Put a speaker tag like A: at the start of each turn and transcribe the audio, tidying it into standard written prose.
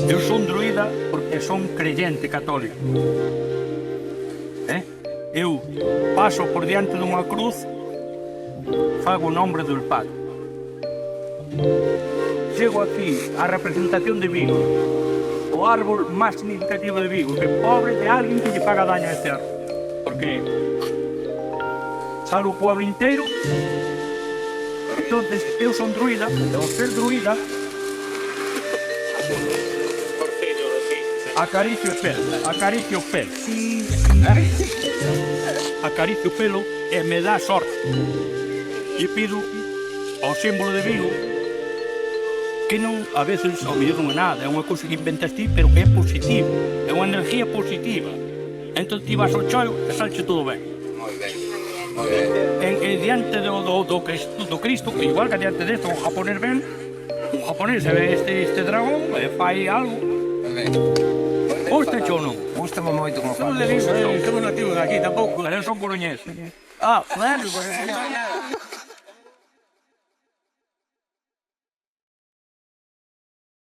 A: Eu son druida porque son creyente católico. Eu paso por diante dunha cruz, fago o nombre do Padre. Chego aquí á representación de Vigo, o árbol máis significativo de Vigo, que pobre de alguén que lle paga daño a este árbol. Porque sale o pueblo inteiro. Entonces, eu son druida, e ao ser druida, acaricio o pelo, acaricio o pelo e me dá sorte. E pido ao símbolo de Vigo que non, a veces, ao mellor non é nada, é unha cousa que inventas ti, pero que é positivo, é unha energía positiva. Entón ti vas ao choio e salche todo ben.
B: Moi ben, moi ben.
A: En diante do Cristo, igual que diante desto, un japonés ven, un japonés se ve este dragón e fai algo.
B: Moi ben.
A: Gusta ou non?
B: Gústame moito como
A: Non
B: fala.
A: le digo, somos nativos de aquí tampouco, eu son coruñés. Ah, bueno, pues...